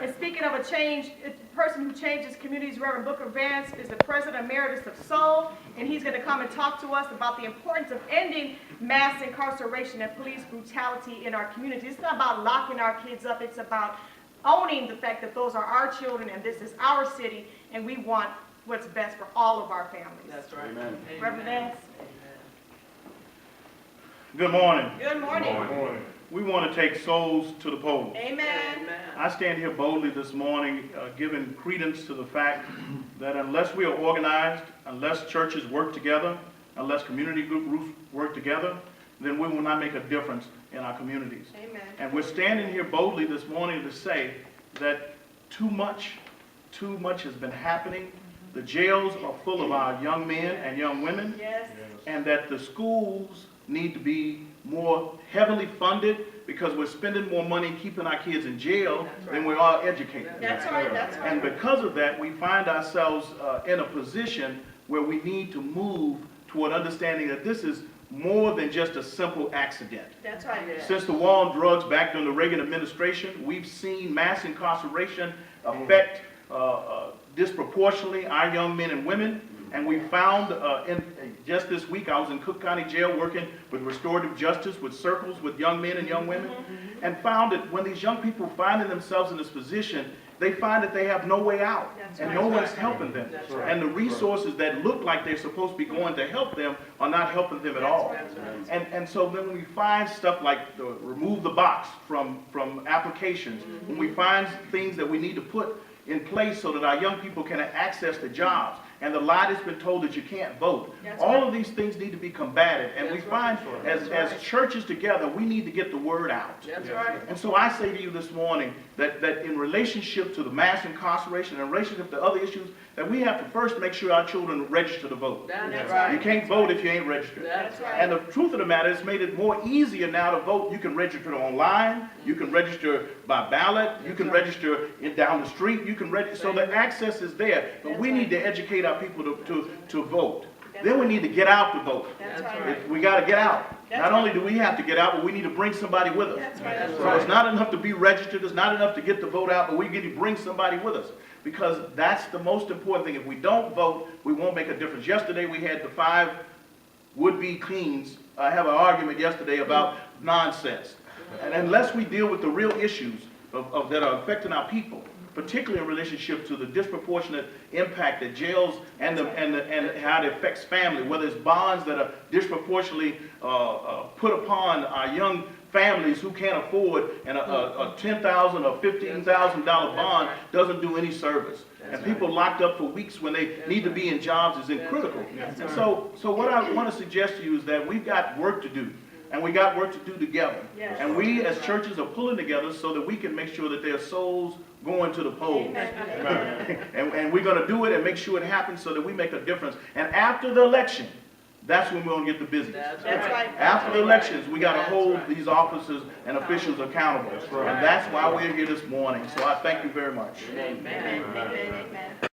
And speaking of a change, the person who changes communities, Reverend Booker Vance, is the President Emeritus of Soul, and he's going to come and talk to us about the importance of ending mass incarceration and police brutality in our community. It's not about locking our kids up. It's about owning the fact that those are our children and this is our city, and we want what's best for all of our families. That's right. Amen. Reverend Vance. Good morning. Good morning. Good morning. We want to take souls to the polls. Amen. Amen. I stand here boldly this morning giving credence to the fact that unless we are organized, unless churches work together, unless community groups work together, then we will not make a difference in our communities. Amen. And we're standing here boldly this morning to say that too much has been happening. The jails are full of our young men and young women, Yes. and that the schools need to be more heavily funded because we're spending more money keeping our kids in jail than we are educating them. That's right. That's right. And because of that, we find ourselves in a position where we need to move toward understanding that this is more than just a simple accident. That's right. Since the war on drugs back during the Reagan administration, we've seen mass incarceration affect disproportionately our young men and women. And we found just this week, I was in Cook County Jail working with restorative justice, with circles, with young men and young women, and found that when these young people find themselves in this position, they find that they have no way out, and no one's helping them. And the resources that look like they're supposed to be going to help them are not helping them at all. And so then when we find stuff like remove the box from applications, when we find things that we need to put in place so that our young people can access the jobs, and the lie that's been told that you can't vote. All of these things need to be combated, and we find as churches together, we need to get the word out. That's right. And so I say to you this morning that in relationship to the mass incarceration and in relationship to other issues, that we have to first make sure our children register to vote. That's right. You can't vote if you ain't registered. That's right. And the truth of the matter, it's made it more easier now to vote. You can register online, you can register by ballot, you can register down the street, you can register, so the access is there. But we need to educate our people to vote. Then we need to get out to vote. That's right. We got to get out. Not only do we have to get out, but we need to bring somebody with us. That's right. So it's not enough to be registered, it's not enough to get the vote out, but we need to bring somebody with us. Because that's the most important thing. If we don't vote, we won't make a difference. Yesterday we had the 5 would-be queens have an argument yesterday about nonsense. And unless we deal with the real issues that are affecting our people, particularly in relationship to the disproportionate impact that jails and how it affects family, whether it's bonds that are disproportionately put upon our young families who can't afford, and a $10,000 or $15,000 bond doesn't do any service. And people locked up for weeks when they need to be in jobs is critical. So what I want to suggest to you is that we've got work to do. And we got work to do together. Yes. And we as churches are pulling together so that we can make sure that there are souls going to the polls. And we're going to do it and make sure it happens so that we make a difference. And after the election, that's when we're going to get the business. That's right. After the elections, we got to hold these officers and officials accountable. And that's why we're here this morning. So I thank you very much. Amen. Amen. Amen.